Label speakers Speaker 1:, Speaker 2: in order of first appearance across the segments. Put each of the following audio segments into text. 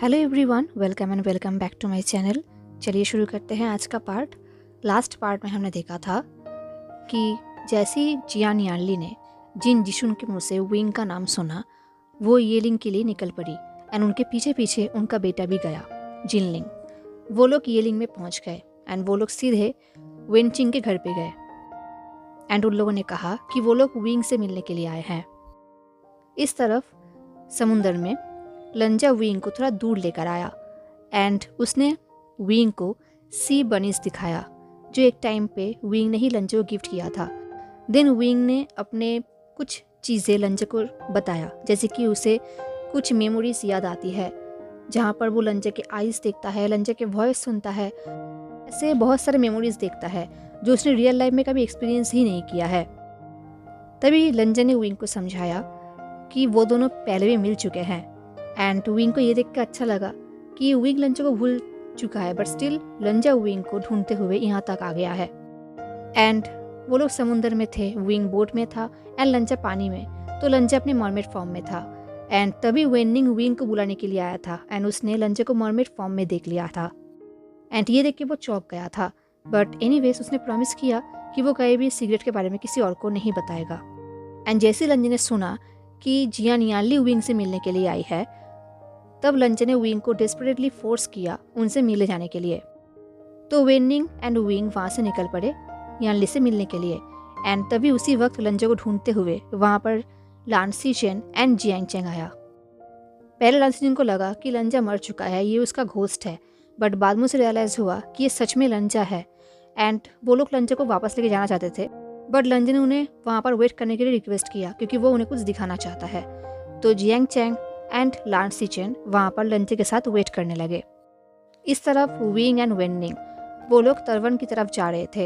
Speaker 1: Hello everyone, welcome and welcome back to my channel. चलिए शुरू करते हैं आज का पार्ट। लास्ट पार्ट में हमने देखा था कि जैसे ही जियान यानली ने जिन जिशुन के मुंह से विंग का नाम सुना, वो येलिंग के लिए निकल पड़ी एंड उनके पीछे पीछे उनका बेटा भी गया, जिनलिंग। वो लोग येलिंग में पहुंच गए एंड वो लोग सीधे वेनचिंग के घर पे गए एंड उन लोगों ने कहा कि वो लोग विंग से मिलने के लिए आए हैं। इस तरफ समुंदर में लंजा विंग को थोड़ा दूर लेकर आया एंड उसने विंग को सी बनीज दिखाया, जो एक टाइम पे विंग ने ही लंजे को गिफ्ट किया था। देन विंग ने अपने कुछ चीज़ें लंजे को बताया, जैसे कि उसे कुछ मेमोरीज याद आती है जहाँ पर वो लंजे के आइज़ देखता है, लंजे के वॉइस सुनता है, ऐसे बहुत सारे मेमोरीज देखता है जो उसने रियल लाइफ में कभी एक्सपीरियंस ही नहीं किया है। तभी लंजे ने विंग को समझाया कि वो दोनों पहले भी मिल चुके हैं एंड विंग को ये देख कर अच्छा लगा कि विंग लंजा को भूल चुका है, बट स्टिल लंजा विंग को ढूंढते हुए यहाँ तक आ गया है। एंड वो लोग समुंदर में थे, विंग बोट में था एंड लंजा पानी में, तो लंजा अपने मरमेड फॉर्म में था। एंड तभी वेनिंग विंग को बुलाने के लिए आया था एंड उसने लंजा को मरमेड फॉर्म में देख लिया था एंड ये देख के वो चौंक गया था। बट एनीवेज उसने प्रॉमिस किया कि वो कहीं भी सिगरेट के बारे में किसी और को नहीं बताएगा। एंड जैसे लंजा ने सुना कि जियान यानली विंग से मिलने के लिए आई है, तब लंजा ने विंग को डेस्परेटली फोर्स किया उनसे मिले जाने के लिए। तो वेनिंग एंड विंग वहाँ से निकल पड़े यानली से मिलने के लिए एंड तभी उसी वक्त लंजा को ढूंढते हुए वहाँ पर लान सीचेन एंड जियांग चेंग आया। पहले लान सीचेन को लगा कि लंजा मर चुका है, ये उसका घोस्ट है, बट बाद में उसे रियलाइज़ हुआ कि ये सच में लंजा है एंड वो लोग लंजा को वापस लेके जाना चाहते थे, बट लंजा ने उन्हें वहाँ पर वेट करने के लिए रिक्वेस्ट किया क्योंकि वो उन्हें कुछ दिखाना चाहता है। तो जियांग चेंग एंड लान सीचेन वहाँ पर लंजे के साथ वेट करने लगे। इस तरफ विंग एंड वेनिंग वो लोग तरवन की तरफ जा रहे थे।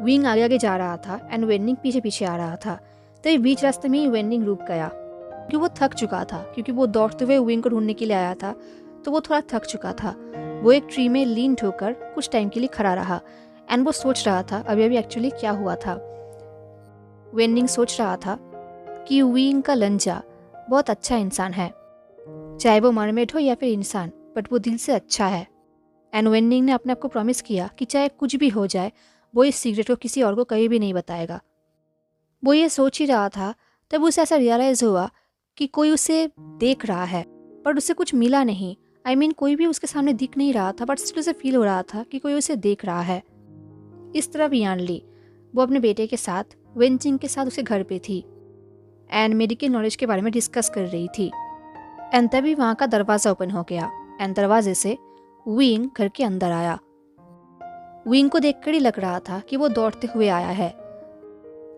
Speaker 1: विंग आगे आगे जा रहा था एंड वेनिंग पीछे पीछे आ रहा था। तभी बीच रास्ते में ही वेनिंग रुक गया क्योंकि वो थक चुका था, क्योंकि वो दौड़ते हुए विंग को ढूंढने के लिए आया था, तो वो थोड़ा थक चुका था। वो एक ट्री में लीन होकर कुछ टाइम के लिए खड़ा रहा एंड वो सोच रहा था अभी अभी एक्चुअली क्या हुआ था। वेनिंग सोच रहा था कि विंग का लंजा बहुत अच्छा इंसान है, चाहे वो मरमेड हो या फिर इंसान, बट वो दिल से अच्छा है। एंड वेनिंग ने अपने आप को प्रॉमिस किया कि चाहे कुछ भी हो जाए वो इस सीक्रेट को किसी और को कहीं भी नहीं बताएगा। वो ये सोच ही रहा था, तब उसे ऐसा रियलाइज़ हुआ कि कोई उसे देख रहा है, बट उसे कुछ मिला नहीं। आई मीन कोई भी उसके सामने दिख नहीं रहा था, बट स्टिल उसे फील हो रहा था कि कोई उसे देख रहा है। इस तरफ यानली वो अपने बेटे के साथ वेनचिंग के साथ उसके घर पे थी एंड मेडिकल नॉलेज के बारे में डिस्कस कर रही थी। एंड तभी वहाँ का दरवाज़ा ओपन हो गया एंड दरवाजे से विंग घर के अंदर आया। विंग को देखकर ही लग रहा था कि वो दौड़ते हुए आया है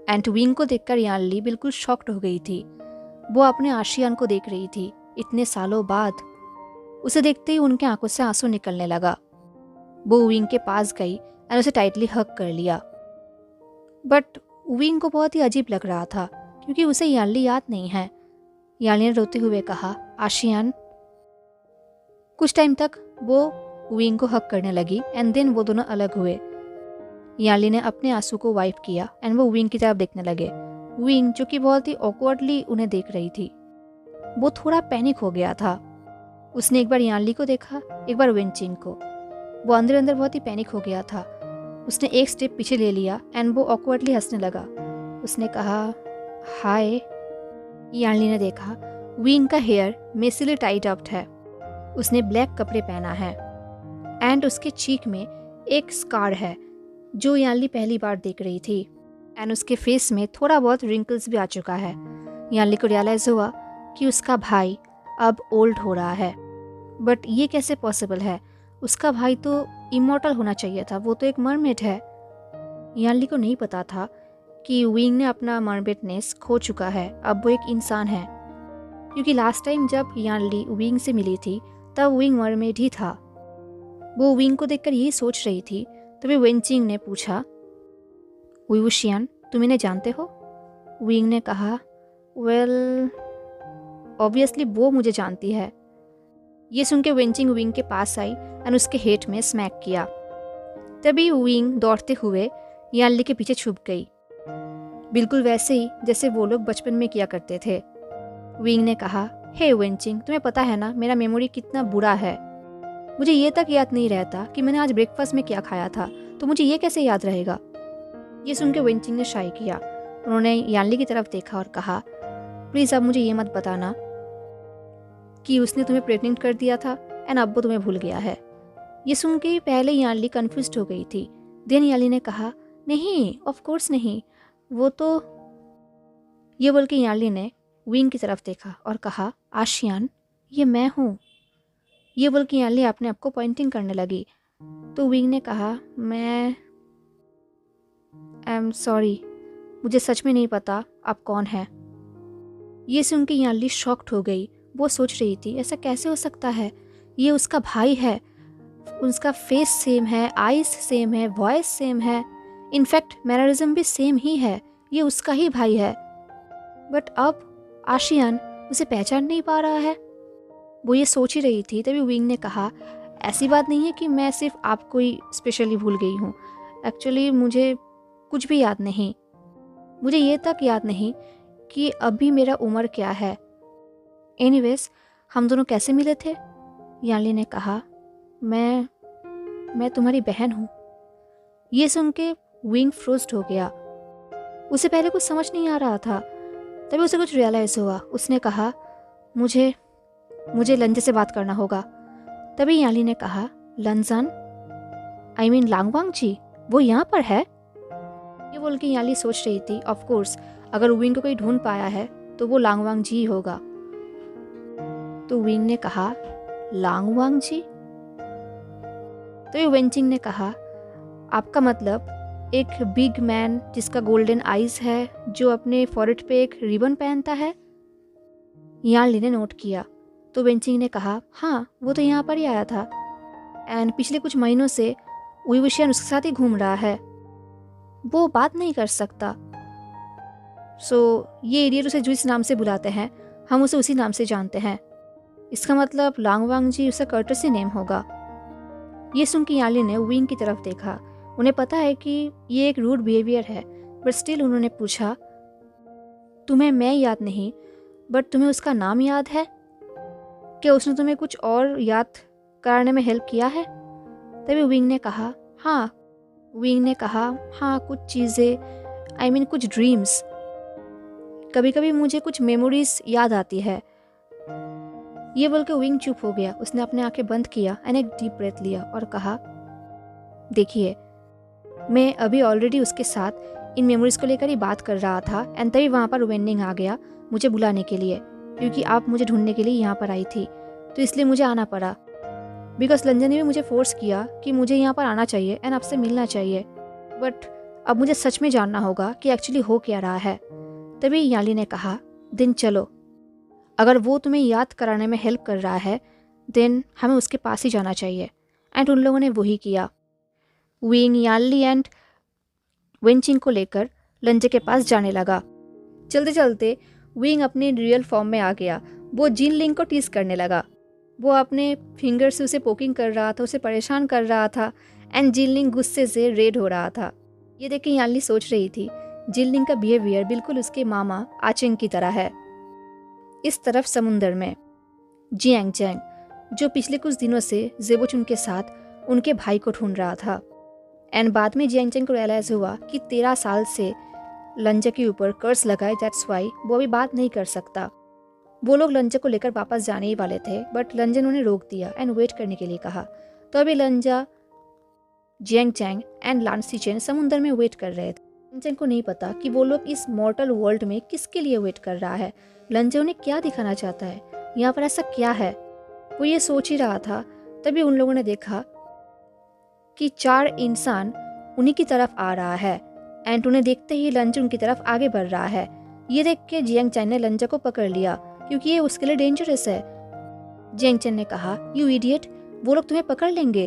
Speaker 1: एंड विंग को देखकर यानली बिल्कुल शॉक्ड हो गई थी। वो अपने आशियान को देख रही थी इतने सालों बाद। उसे देखते ही उनके आंखों से आंसू निकलने लगा। वो विंग के पास गई एंड उसे टाइटली हग कर लिया। बट विंग को बहुत ही अजीब लग रहा था क्योंकि उसे यानली याद नहीं है। यानली ने रोते हुए कहा, आशियान। कुछ टाइम तक वो विंग को हक करने लगी एंड देन वो दोनों अलग हुए। यानली ने अपने आंसू को वाइप किया एंड वो विंग की तरफ देखने लगे। विंग, जो कि बहुत ही ऑकवर्डली उन्हें देख रही थी, वो थोड़ा पैनिक हो गया था। उसने एक बार यानली को देखा, एक बार वेनचिंग को। वो अंदर अंदर बहुत ही पैनिक हो गया था। उसने एक स्टेप पीछे ले लिया एंड वो ऑकवर्डली हंसने लगा। उसने कहा, हाय। यानली ने देखा विंग का हेयर मेसिली टाइड अप है। उसने ब्लैक कपड़े पहना है एंड उसके चीक में एक स्कार है जो यानली पहली बार देख रही थी एंड उसके फेस में थोड़ा बहुत रिंकल्स भी आ चुका है। यानली को रियलाइज हुआ कि उसका भाई अब ओल्ड हो रहा है, बट ये कैसे पॉसिबल है? उसका भाई तो इमॉर्टल होना चाहिए था, वो तो एक मरमेड है। यानली को नहीं पता था कि विंग ने अपना मरमेडनेस खो चुका है, अब वो एक इंसान है। क्योंकि लास्ट टाइम जब यानली विंग से मिली थी तब विंग मरमेड ही था। वो विंग को देखकर यही सोच रही थी, तभी वेनचिंग ने पूछा, विवुशियान, तुम इन्हें जानते हो? विंग ने कहा, वेल ऑब्वियसली वो मुझे जानती है। ये सुन के वेनचिंग विंग के पास आई एंड उसके हेट में स्मैक किया। तभी विंग दौड़ते हुए यानली के पीछे छुप गई, बिल्कुल वैसे ही जैसे वो लोग बचपन में किया करते थे। विंग ने कहा, हे वेंचिंग, तुम्हें पता है ना मेरा मेमोरी कितना बुरा है। मुझे ये तक याद नहीं रहता कि मैंने आज ब्रेकफास्ट में क्या खाया था, तो मुझे ये कैसे याद रहेगा। ये सुन के वेंचिंग ने शाई किया। उन्होंने यानली की तरफ देखा और कहा, प्लीज़ अब मुझे ये मत बताना कि उसने तुम्हें प्रेग्नेंट कर दिया था एंड अब वो तुम्हें भूल गया है। ये सुन के पहले यानली कन्फ्यूज हो गई थी। देन यानली ने कहा, नहीं, ऑफ कोर्स नहीं, वो तो। ये बोल के यानली ने विंग की तरफ देखा और कहा, आशियान, ये मैं हूँ। ये बोल के यानली अपने आप को पॉइंटिंग करने लगी। तो विंग ने कहा, मैं आई एम सॉरी, मुझे सच में नहीं पता आप कौन हैं। ये सुन के यानली शॉक्ड हो गई। वो सोच रही थी ऐसा कैसे हो सकता है, ये उसका भाई है, उसका फेस सेम है, आईज सेम है, वॉइस सेम है, इनफैक्ट मैनरिज्म भी सेम ही है, ये उसका ही भाई है। बट अब आशियान उसे पहचान नहीं पा रहा है। वो ये सोच ही रही थी, तभी विंग ने कहा, ऐसी बात नहीं है कि मैं सिर्फ आपको ही स्पेशली भूल गई हूँ। एक्चुअली मुझे कुछ भी याद नहीं, मुझे ये तक याद नहीं कि अभी मेरा उम्र क्या है। एनीवेज, हम दोनों कैसे मिले थे? यानली ने कहा, मैं तुम्हारी बहन हूँ। ये सुन के विंग फ्रोज्ड हो गया। उसे पहले कुछ समझ नहीं आ रहा था, तभी उसे कुछ रियलाइज हुआ। उसने कहा, मुझे लंजे से बात करना होगा। तभी यानली ने कहा, लंजान, आई मीन लांगवांग जी, वो यहाँ पर है? ये बोल के यानली सोच रही थी, ऑफ कोर्स अगर विंग को कोई ढूंढ पाया है तो वो लांगवांग जी ही होगा। तो विंग ने कहा, लांगवांग जी? तो ये वेंचिंग ने कहा, आपका मतलब एक बिग मैन जिसका गोल्डन आईज है, जो अपने फॉरहेड पे एक रिबन पहनता है? यानली ने नोट किया। तो वेंचिंग ने कहा, हाँ, वो तो यहाँ पर ही आया था एंड पिछले कुछ महीनों से उइवुशियन उसके साथ ही घूम रहा है। वो बात नहीं कर सकता, सो ये एरियर उसे जिस नाम से बुलाते हैं हम उसे उसी नाम से जानते हैं। इसका मतलब लांगवांग जी उसका कर्टसी नेम होगा। ये सुन के यानली ने विंग की तरफ देखा। उन्हें पता है कि ये एक रूड बिहेवियर है, बट स्टिल उन्होंने पूछा, तुम्हें मैं याद नहीं, बट तुम्हें उसका नाम याद है? क्या उसने तुम्हें कुछ और याद कराने में हेल्प किया है? तभी विंग ने कहा, हाँ, कुछ चीज़ें, आई मीन कुछ ड्रीम्स। कभी कभी मुझे कुछ मेमोरीज याद आती है। ये बोल के विंग चुप हो गया। उसने अपने आंखें बंद किया एंड एक डीप ब्रेथ लिया और कहा, देखिए, मैं अभी ऑलरेडी उसके साथ इन मेमोरीज को लेकर ही बात कर रहा था एंड तभी वहाँ पर वेंडिंग आ गया मुझे बुलाने के लिए, क्योंकि आप मुझे ढूंढने के लिए यहाँ पर आई थी, तो इसलिए मुझे आना पड़ा। बिकॉज लंजन ने भी मुझे फोर्स किया कि मुझे यहाँ पर आना चाहिए एंड आपसे मिलना चाहिए, बट अब मुझे सच में जानना होगा कि एक्चुअली हो क्या रहा है। तभी यानली ने कहा, दिन चलो, अगर वो तुम्हें याद कराने में हेल्प कर रहा है देन हमें उसके पास ही जाना चाहिए। एंड उन लोगों ने वही किया। विंग यानली एंड वेंचिंग को लेकर लंजे के पास जाने लगा। चलते चलते विंग अपने रियल फॉर्म में आ गया। वो जिनलिंग को टीज करने लगा। वो अपने फिंगर से उसे पोकिंग कर रहा था, उसे परेशान कर रहा था एंड जिनलिंग गुस्से से रेड हो रहा था। ये देख के यानली सोच रही थी, जिनलिंग का बिहेवियर बिल्कुल उसके मामा आचेंग की तरह है। इस तरफ समुंदर में जियांग चैंग, जो पिछले कुछ दिनों से जेबोचुन के साथ उनके भाई को ढूंढ रहा था, एंड बाद में जियांग चैंग को रियलाइज हुआ कि 13 साल से लंजा के ऊपर कर्स लगाए, दैट्स वाई वो अभी बात नहीं कर सकता। वो लोग लंजा को लेकर वापस जाने ही वाले थे, बट लंजा ने उन्हें रोक दिया एंड वेट करने के लिए कहा। तो अभी लंजा, जियांग चैंग एंड लांसी चेन समुंदर में वेट कर रहे थे। लंजा को नहीं पता कि वो लोग इस मॉर्टल वर्ल्ड में किसके लिए वेट कर रहा है, लंजा उन्हें क्या दिखाना चाहता है, यहाँ पर ऐसा क्या है। वो ये सोच ही रहा था, तभी उन लोगों ने देखा कि 4 इंसान उन्हीं की तरफ आ रहा है एंड उन्हें देखते ही लंजा उनकी तरफ आगे बढ़ रहा है। ये देख के जियांग चैन ने लंजा को पकड़ लिया, क्योंकि ये उसके लिए डेंजरस है। जियांग चैन ने कहा, यू इडियट, वो लोग तुम्हें पकड़ लेंगे।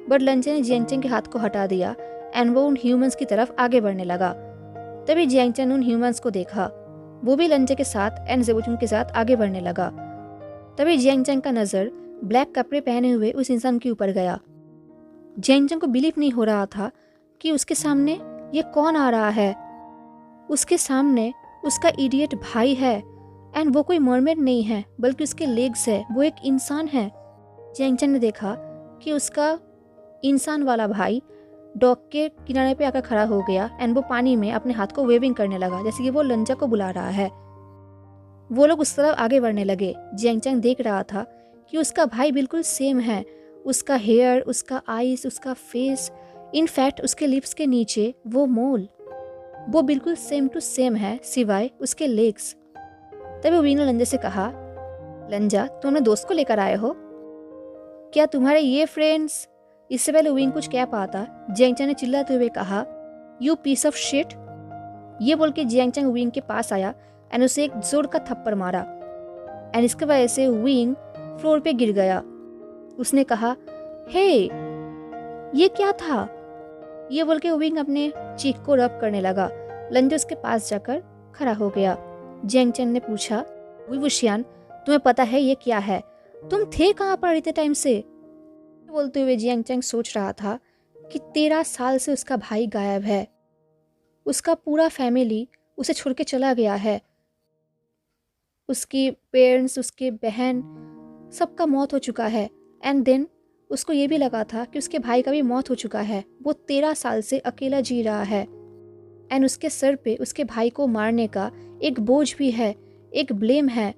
Speaker 1: बट लंजा ने जियांग चैन के हाथ को हटा दिया एंड वो उन ह्यूमंस की तरफ आगे बढ़ने लगा। तभी जियांग चैन ने उन ह्यूमंस को देखा, वो भी लंजा के साथ एंड जेबोचुन के साथ आगे बढ़ने लगा। तभी जियांग चैन का नजर ब्लैक कपड़े पहने हुए उस इंसान के ऊपर गया। जियांग चैन को बिलीव नहीं हो रहा था कि उसके सामने ये कौन आ रहा है। उसके सामने उसका इडियट भाई है एंड वो कोई मरमेड नहीं है बल्कि उसके लेग्स है, वो एक इंसान है। जियांग चैंग ने देखा कि उसका इंसान वाला भाई डॉक के किनारे पे आकर खड़ा हो गया एंड वो पानी में अपने हाथ को वेविंग करने लगा जैसे कि वो लंजा को बुला रहा है। वो लोग उस तरफ आगे बढ़ने लगे। जियांग चैंग देख रहा था कि उसका भाई बिल्कुल सेम है, उसका हेयर, उसका आईज, उसका फेस, इनफैक्ट उसके लिप्स के नीचे वो मोल, वो बिल्कुल सेम टू सेम है सिवाय उसके लेग्स। तभी विंग ने लंजा से कहा, लंजा तुम अपने दोस्त को लेकर आए हो क्या? तुम्हारे ये फ्रेंड्स? इससे पहले विंग कुछ कह पाता, जियांग चैंग ने चिल्लाते हुए कहा, यू पीस ऑफ शिट। ये बोल के जियांग चैंग विंग के पास आया एंड उसे एक जोर का थप्पड़ मारा एंड इसकी वजह से विंग फ्लोर पे गिर गया। उसने कहा, हे ये क्या था? ये बोल के विंग अपने चीक को रब करने लगा। लंजा उसके पास जाकर खड़ा हो गया। जियांग चैंग ने पूछा, वुई वुशियान तुम्हें पता है ये क्या है? तुम थे कहाँ पर इतने टाइम से? बोलते हुए जियांग चैंग सोच रहा था कि 13 साल से उसका भाई गायब है, उसका पूरा फैमिली उसे छोड़ के चला गया है, उसकी पेरेंट्स, उसके बहन, सबका मौत हो चुका है। एंड देन उसको ये भी लगा था कि उसके भाई का भी मौत हो चुका है। वो 13 साल से अकेला जी रहा है एंड उसके सर पे उसके भाई को मारने का एक बोझ भी है, एक ब्लेम है।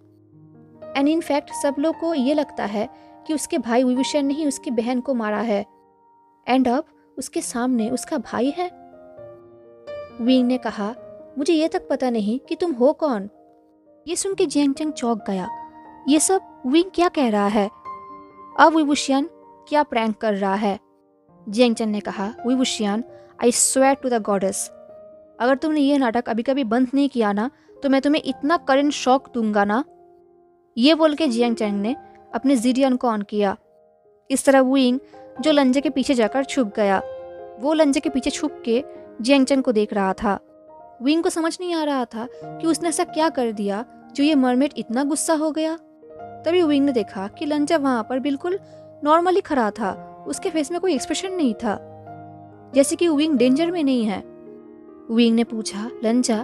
Speaker 1: एंड इनफैक्ट सब लोग को ये लगता है कि उसके भाई वुई वुशियान ने ही उसकी बहन को मारा है एंड अब उसके सामने उसका भाई है। विंग ने कहा, मुझे ये तक पता नहीं कि तुम हो कौन। ये सुन के जियांग चैंग चौंक गया। ये सब विंग क्या कह रहा है? अब वुई वुशियान क्या प्रैंक कर रहा है? जियांग चैंग ने कहा, Wei Wuxian I swear to the goddess, अगर तुमने ये नाटक अभी कभी बंद नहीं किया ना तो मैं तुम्हें इतना करंट शॉक दूंगा ना। ये बोल के जियांग चैंग ने अपने जीडियन को ऑन किया। इस तरह विंग जो लंजे के पीछे जाकर छुप गया, वो लंजे के पीछे छुप के जियांग चैंग को देख रहा था। विंग को समझ नहीं आ रहा था कि उसने ऐसा क्या कर दिया जो ये मरमेड इतना गुस्सा हो गया। तभी विंग ने देखा कि लंजा वहां पर बिल्कुल नॉर्मली खड़ा था, उसके फेस में कोई एक्सप्रेशन नहीं था, जैसे कि विंग डेंजर में नहीं है। विंग ने पूछा, लंजा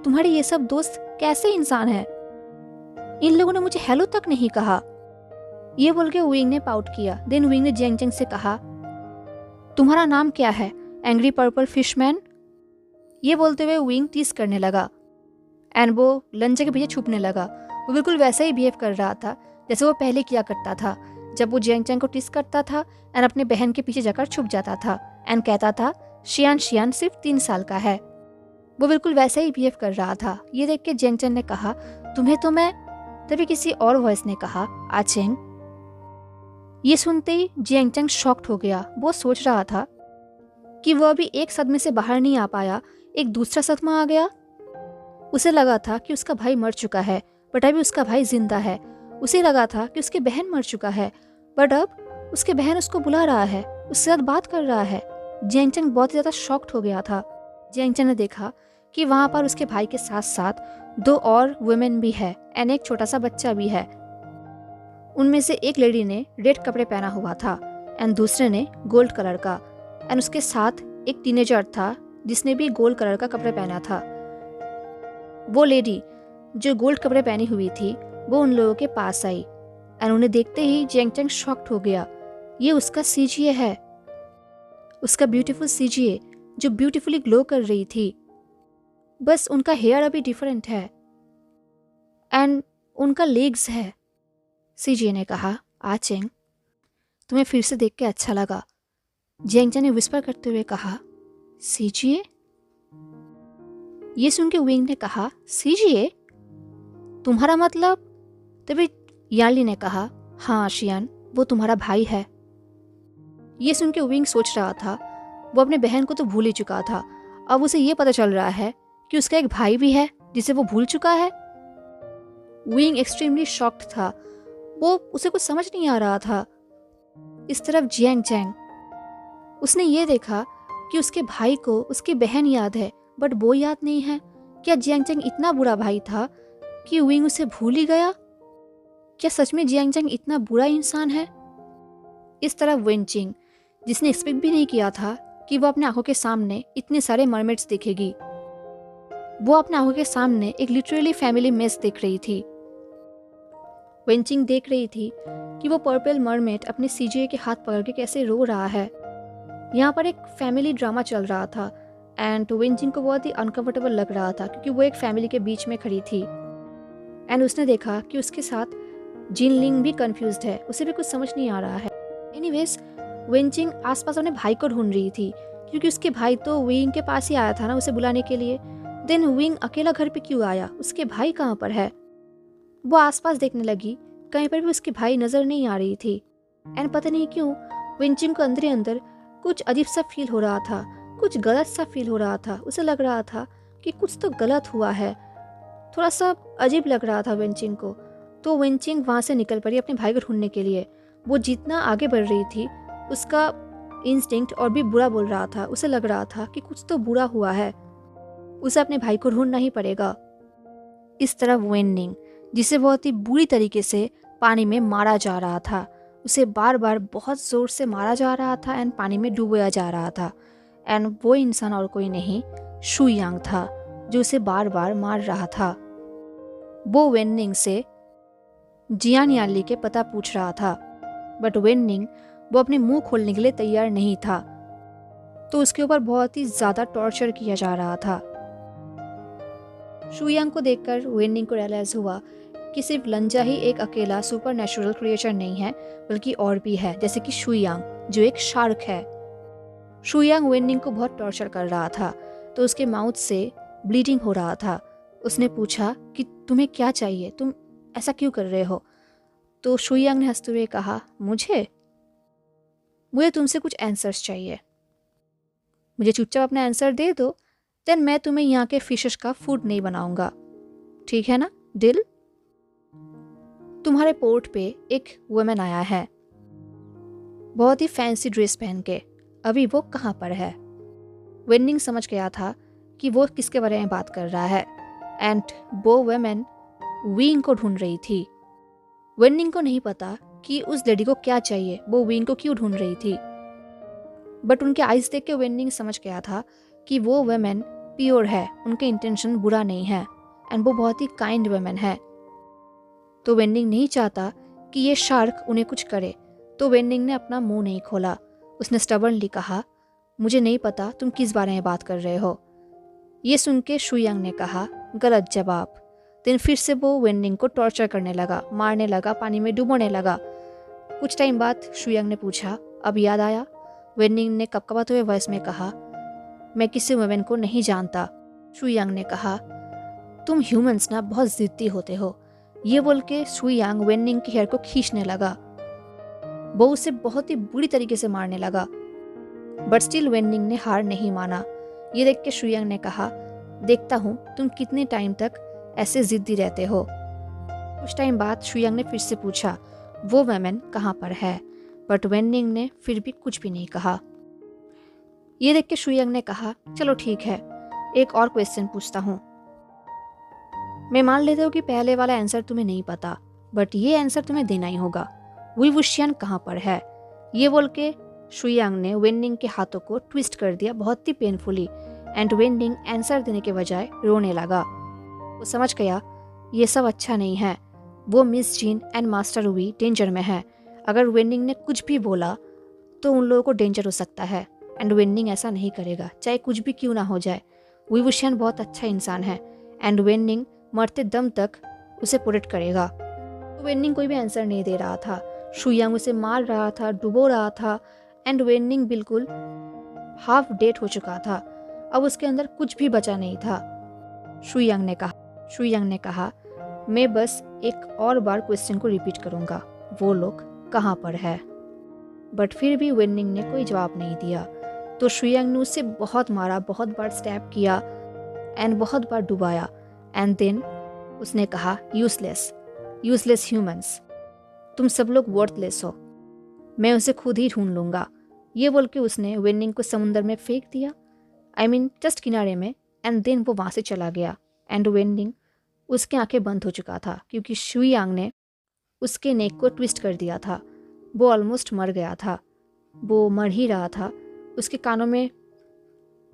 Speaker 1: तुम्हारे ये सब दोस्त कैसे इंसान हैं? इन लोगों ने मुझे हेलो तक नहीं कहा। ये बोल के विंग ने पाउट किया। देन विंग ने जियांग चैंग से कहा, तुम्हारा नाम क्या है? Angry purple fishman. ये बोलते हुए विंग टीज करने लगा एंड वो लंजा के पीछे छुपने लगा। वो बिल्कुल वैसा ही बिहेव कर रहा था जैसे वो पहले किया करता था जब वो जियांग चैंग को टीज करता था एंड अपने बहन के पीछे जाकर छुप जाता था एंड कहता था, शियान शियान सिर्फ 3 साल का है। वो बिल्कुल वैसा ही बिहेव कर रहा था। ये देख के जियांग चैंग ने कहा, तुम्हें तो मैं। तभी किसी और वॉइस ने कहा, आचेंग। ये सुनते ही जियांग चैंग शॉक्ड हो गया। वो सोच रहा था कि वो अभी एक सदमे से बाहर नहीं आ पाया, एक दूसरा सदमा आ गया। उसे लगा था कि उसका भाई मर चुका है बट अभी उसका भाई जिंदा है। उसे लगा था कि उसकी बहन मर चुका है बट अब उसके बहन उसको बुला रहा है, उससे साथ बात कर रहा है। जियांग चैंग बहुत ही ज्यादा शॉक्ड हो गया था। जियांग चैंग ने देखा कि वहां पर उसके भाई के साथ साथ 2 और वुमेन भी है एंड एक छोटा सा बच्चा भी है। उनमें से एक लेडी ने रेड कपड़े पहना हुआ था एंड दूसरे ने गोल्ड कलर का एंड उसके साथ एक टीनेजर था जिसने भी गोल्ड कलर का कपड़े पहना था। वो लेडी जो गोल्ड कपड़े पहनी हुई थी वो उन लोगों के पास आई एंड उन्हें देखते ही जियांग चैंग शॉक्ड हो गया। ये उसका सीजीए है, उसका ब्यूटीफुल सीजीए जो ब्यूटीफुली ग्लो कर रही थी, बस उनका हेयर अभी डिफरेंट है एंड उनका लेग्स है। सीजीए ने कहा, आचेंग तुम्हें फिर से देख के अच्छा लगा। जियांग चैंग ने विस्पर करते हुए कहा, सीजीए? ये सुन के विंग ने कहा, सीजीए तुम्हारा मतलब? तभी यार्ली ने कहा, हाँ शियान वो तुम्हारा भाई है। ये सुन के विंग सोच रहा था वो अपने बहन को तो भूल ही चुका था, अब उसे ये पता चल रहा है कि उसका एक भाई भी है जिसे वो भूल चुका है। विंग एक्सट्रीमली शॉक्ड था, वो उसे कुछ समझ नहीं आ रहा था। इस तरफ जियांग चैंग, उसने ये देखा कि उसके भाई को उसकी बहन याद है बट वो याद नहीं है। क्या जियांग चैंग इतना बुरा भाई था कि विंग उसे भूल ही गया? क्या सच में जियांग चैंग इतना बुरा इंसान है? इस तरह वेनचिंग, जिसने एक्सपेक्ट भी नहीं किया था कि वो अपने आंखों के सामने इतने सारे मरमेड्स देखेगी। वो अपने आंखों के सामने एक लिटरली फैमिली मेस देख रही थी। वेंचिंग देख रही थी कि वो पर्पल मरमेड अपने सीजे के हाथ पकड़ के कैसे रो रहा है। यहाँ पर एक फैमिली ड्रामा चल रहा था एंड वेंचिंग को बहुत ही अनकंफर्टेबल लग रहा था क्योंकि वो एक फैमिली के बीच में खड़ी थी। एंड उसने देखा कि उसके साथ जिनलिंग भी कंफ्यूज्ड है, उसे भी कुछ समझ नहीं आ रहा है। एनीवेज, वेंचिंग आसपास अपने भाई को ढूंढ रही थी क्योंकि उसके भाई तो विंग के पास ही आया था ना उसे बुलाने के लिए। देन विंग अकेला घर पे क्यों आया, उसके भाई कहाँ पर है? वो आसपास देखने लगी, कहीं पर भी उसके भाई नजर नहीं आ रही थी। एंड पता नहीं क्यों वेंचिंग को अंदर ही अंदर कुछ अजीब सा फील हो रहा था, कुछ गलत सा फील हो रहा था। उसे लग रहा था कि कुछ तो गलत हुआ है, थोड़ा सा अजीब लग रहा था वेंचिंग को। तो वेंचिंग वहाँ से निकल पड़ी अपने भाई को ढूंढने के लिए। वो जितना आगे बढ़ रही थी उसका इंस्टिंक्ट और भी बुरा बोल रहा था। उसे लग रहा था कि कुछ तो बुरा हुआ है, उसे अपने भाई को ढूंढना ही पड़ेगा। इस तरह वेनिंग, जिसे बहुत ही बुरी तरीके से पानी में मारा जा रहा था, उसे बार बार बहुत ज़ोर से मारा जा रहा था एंड पानी में डुबोया जा रहा था। एंड वो इंसान और कोई नहीं, शू यांग था जो उसे बार बार मार रहा था। वो वेनिंग से जियान याली के पता पूछ रहा था, बट वेनिंग वो अपने मुंह खोलने के लिए तैयार नहीं था, तो उसके ऊपर बहुत ही ज़्यादा टॉर्चर किया जा रहा था। शू यांग को देखकर वेनिंग को रियलाइज हुआ कि सिर्फ लंजा ही एक अकेला सुपर नेचुरल क्रिएचर नहीं है, बल्कि और भी है, जैसे कि शू यांग जो एक शार्क है। शू यांग वेनिंग को बहुत टॉर्चर कर रहा था, तो उसके माउथ से ब्लीडिंग हो रहा था। उसने पूछा कि तुम्हें क्या चाहिए, तुम ऐसा क्यों कर रहे हो? तो शू यांग ने हंसते हुए कहा, मुझे तुमसे कुछ आंसर्स चाहिए। मुझे चुपचाप अपना आंसर दे दो, देन मैं तुम्हें यहाँ के फिशेस का फूड नहीं बनाऊंगा, ठीक है ना? डिल? तुम्हारे पोर्ट पे एक वुमेन आया है, बहुत ही फैंसी ड्रेस पहन के। अभी वो कहाँ पर है? वेनिंग समझ गया था कि वो किसके बारे में बात कर रहा है, एंड वो वुमेन विंग को ढूंढ रही थी। वेनिंग को नहीं पता कि उस लेडी को क्या चाहिए, वो विंग को क्यों ढूंढ रही थी, बट उनके आइज देख के वेनिंग समझ गया था कि वो वुमेन प्योर है, उनके इंटेंशन बुरा नहीं है एंड वो बहुत ही काइंड वुमेन है। तो वेनिंग नहीं चाहता कि ये शार्क उन्हें कुछ करे, तो वेनिंग ने अपना मुंह नहीं खोला। उसने स्टबर्नली कहा, मुझे नहीं पता तुम किस बारे में बात कर रहे हो। ये सुन के शू यांग ने कहा, गलत जवाब। दिन फिर से वो वेनिंग को टॉर्चर करने लगा, मारने लगा, पानी में डुबोने लगा। कुछ टाइम बाद शू यांग ने पूछा, अब याद आया? वेनिंग ने कपकपाते हुए वॉइस में कहा, मैं किसी वुमेन को नहीं जानता। शू यांग ने कहा, तुम ह्यूमंस ना बहुत जिद्दी होते हो। ये बोल के शू यांग वेनिंग के हेयर को खींचने लगा। वो उसे बहुत ही बुरी तरीके से मारने लगा, बट स्टिल वेनिंग ने हार नहीं माना। ये देख के शू यांग ने कहा, देखता हूँ तुम कितने टाइम तक ऐसे जिद्दी रहते हो। कुछ टाइम बाद शू यांग ने फिर से पूछा, वो वुमेन कहाँ पर है? बट वेनिंग ने फिर भी कुछ भी नहीं कहा। ये देख के शू यांग ने कहा, चलो ठीक है, एक और क्वेश्चन पूछता हूँ। मैं मान लेता हूँ कि पहले वाला आंसर तुम्हें नहीं पता, बट ये आंसर तुम्हें देना ही होगा। वुई वुशियान कहाँ पर है? ये बोल के शू यांग ने वेनिंग के हाथों को ट्विस्ट कर दिया बहुत ही पेनफुली, एंड वेनिंग आंसर देने के बजाय रोने लगा। वो समझ गया ये सब अच्छा नहीं है। वो Miss Jean and Master V danger में है। अगर वेनिंग ने कुछ भी बोला तो उन लोगों को डेंजर हो सकता है, एंड वेनिंग ऐसा नहीं करेगा, चाहे कुछ भी क्यों ना हो जाए। वुई वुशियान बहुत अच्छा इंसान है एंड वेनिंग मरते दम तक उसे प्रोटेक्ट करेगा। तो वेनिंग कोई भी आंसर नहीं दे रहा था। शू यांग उसे मार रहा था, डुबो रहा था, एंड वेनिंग बिल्कुल हाफ डेड हो चुका था। अब उसके अंदर कुछ भी बचा नहीं था। शू यांग ने कहा, मैं बस एक और बार क्वेश्चन को रिपीट करूंगा, वो लोग कहाँ पर है? बट फिर भी वेनिंग ने कोई जवाब नहीं दिया। तो शू यांग ने उसे बहुत मारा, बहुत बार स्टैब किया एंड बहुत बार डुबाया, एंड देन उसने कहा, यूजलेस ह्यूमंस, तुम सब लोग वर्थलेस हो, मैं उसे खुद ही ढूंढ लूंगा। ये बोल के उसने वेनिंग को समुंदर में फेंक दिया, जस्ट किनारे में, एंड देन वो वहाँ से चला गया। एंड वेनिंग, उसके आंखें बंद हो चुका था क्योंकि शू यांग ने उसके नेक को ट्विस्ट कर दिया था। वो ऑलमोस्ट मर गया था, वो मर ही रहा था। उसके कानों में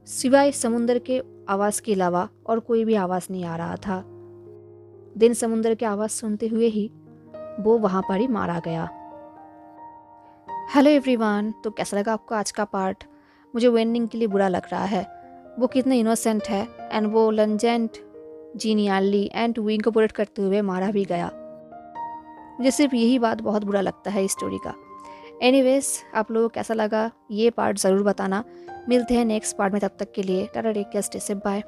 Speaker 1: सिवाय समुंदर के आवाज़ के अलावा और कोई भी आवाज़ नहीं आ रहा था। दिन समुंदर की आवाज़ सुनते हुए ही वो वहाँ पर ही मारा गया। हेलो एवरीवन, तो कैसा लगा आपको आज का पार्ट? मुझे वेंडिंग के लिए बुरा लग रहा है। वो कितने इनोसेंट है एंड वो लंजेंट जीनियाली एंड विंग को प्रोटेक्ट करते हुए मारा भी गया। मुझे सिर्फ यही बात बहुत बुरा लगता है इस स्टोरी का। एनीवेज, आप लोगों को कैसा लगा ये पार्ट ज़रूर बताना। मिलते हैं नेक्स्ट पार्ट में, तब तक के लिए tata, take care, stay safe, bye.